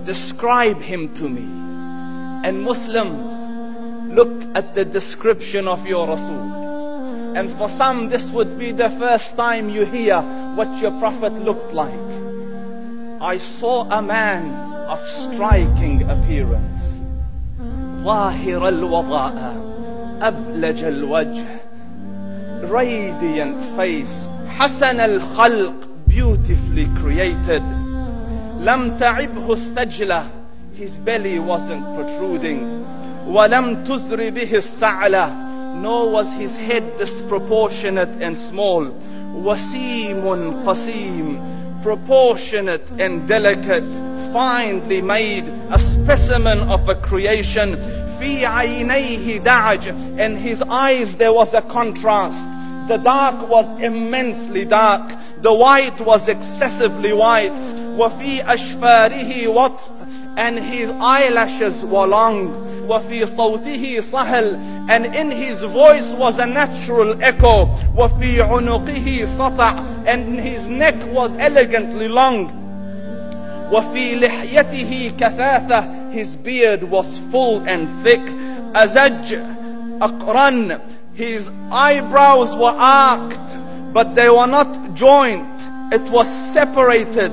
describe him to me. And Muslims, look at the description of your Rasul. And for some, this would be the first time you hear what your Prophet looked like. I saw a man of striking appearance. ظاهر الوضاء أبلج الوجه, radiant face, حسن الخلق, beautifully created. لم تعبه الثجلة, his belly wasn't protruding. ولم تزر به السعلة, nor was his head disproportionate and small. وسيم قسيم, proportionate and delicate, finely made, a specimen of a creation. في عينيه دعج, in his eyes there was a contrast. The dark was immensely dark, the white was excessively white. وفي أشفاره وطف, and his eyelashes were long. وفي صوته صهل, and in his voice was a natural echo. وفي عنقه سطع, and his neck was elegantly long. وفي لحيته كثاثة, his beard was full and thick. أزج أقرن, his eyebrows were arched, but they were not joint, it was separated.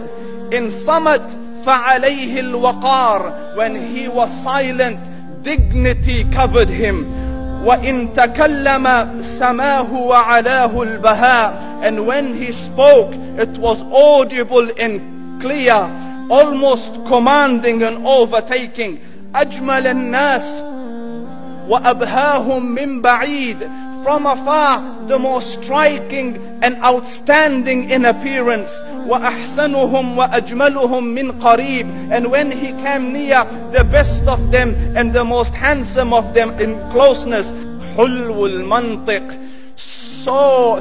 In summit فعليه الوقار, when he was silent, dignity covered him. وإن تكلم سماه وعلاه البهاء, and when he spoke it was audible and clear, almost commanding and overtaking. أجمل الناس وأبهاهم من بعيد, from afar the most striking and outstanding in appearance. وأحسنهم وأجملهم من قريب, and when he came near, the best of them and the most handsome of them in closeness. حلو المنطق,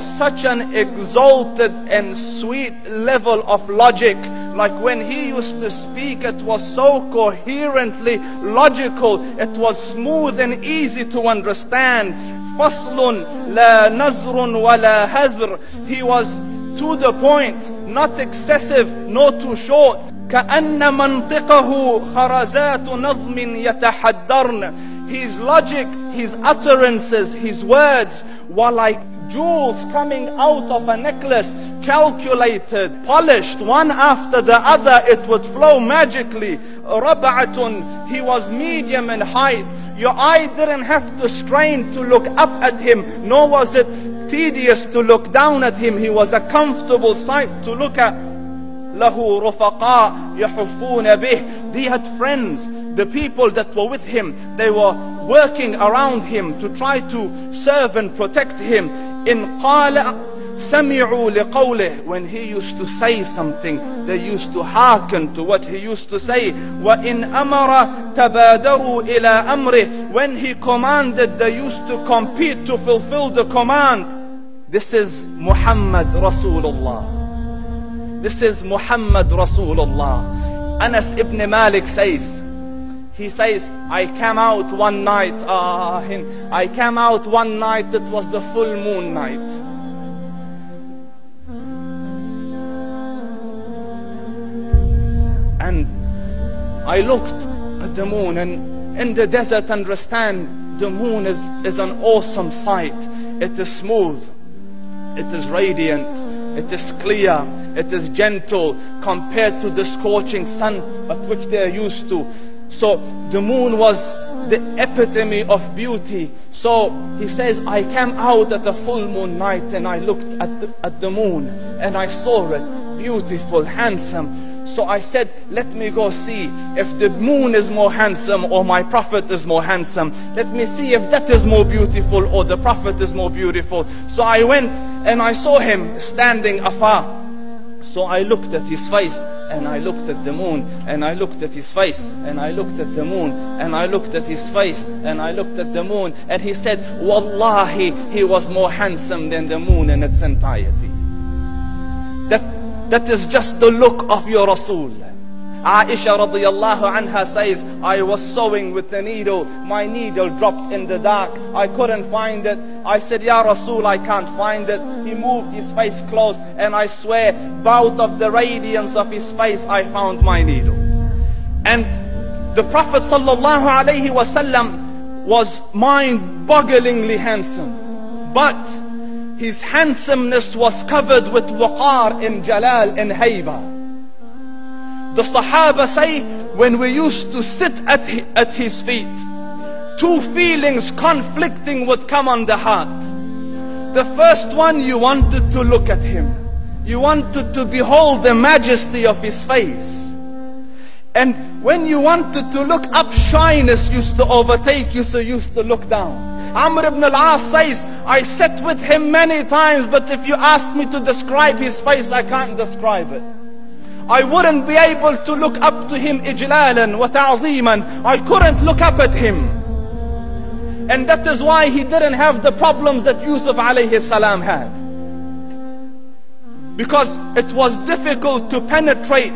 such an exalted and sweet level of logic. Like when he used to speak, it was so coherently logical, it was smooth and easy to understand. فصل لا نزر ولا هذر, he was to the point, not excessive nor too short. كأن منطقه خرزات نظم يتحدرن, his logic, his utterances, his words were like jewels coming out of a necklace, calculated, polished, one after the other, it would flow magically. ربعة, he was medium in height. Your eye didn't have to strain to look up at him, nor was it tedious to look down at him. He was a comfortable sight to look at. له رفقاء يحفون به, he had friends, the people that were with him, they were working around him to try to serve and protect him. إن قال سمعوا لقوله, when he used to say something, they used to hearken to what he used to say. وإن أمر تبادروا إلى أمره, when he commanded, they used to compete to fulfill the command. This is Muhammad Rasulullah. This is Muhammad Rasulullah. Anas ibn Malik says, he says, I came out one night, it was the full moon night. And I looked at the moon, and in the desert, understand, the moon is an awesome sight. It is smooth, it is radiant, it is clear, it is gentle compared to the scorching sun at which they are used to. So the moon was the epitome of beauty. So he says, I came out at a full moon night and I looked at the moon and I saw it beautiful, handsome. So I said, let me go see if the moon is more handsome or my Prophet is more handsome. Let me see if that is more beautiful or the Prophet is more beautiful. So I went and I saw him standing afar. So I looked at his face and I looked at the moon and I looked at his face and I looked at the moon and I looked at his face and I looked at the moon, and he said, Wallahi, he was more handsome than the moon in its entirety. That is just the look of your Rasul. Aisha radiyallahu anha says, I was sewing with the needle. My needle dropped in the dark. I couldn't find it. I said, Ya Rasul, I can't find it. He moved his face close, and I swear, out of the radiance of his face, I found my needle. And the Prophet sallallahu alaihi wasallam was mind-bogglingly handsome, but his handsomeness was covered with waqar and jalal and hayba. The Sahaba say, when we used to sit at his feet, two feelings conflicting would come on the heart. The first one, you wanted to look at him. You wanted to behold the majesty of his face. And when you wanted to look up, shyness used to overtake you, so you used to look down. Amr ibn al-As says, I sat with him many times, but if you ask me to describe his face, I can't describe it. I wouldn't be able to look up to him ijlalan wa ta'zeeman. I couldn't look up at him. And that is why he didn't have the problems that Yusuf alayhi salam had. Because it was difficult to penetrate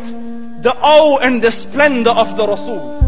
the awe and the splendor of the Rasul.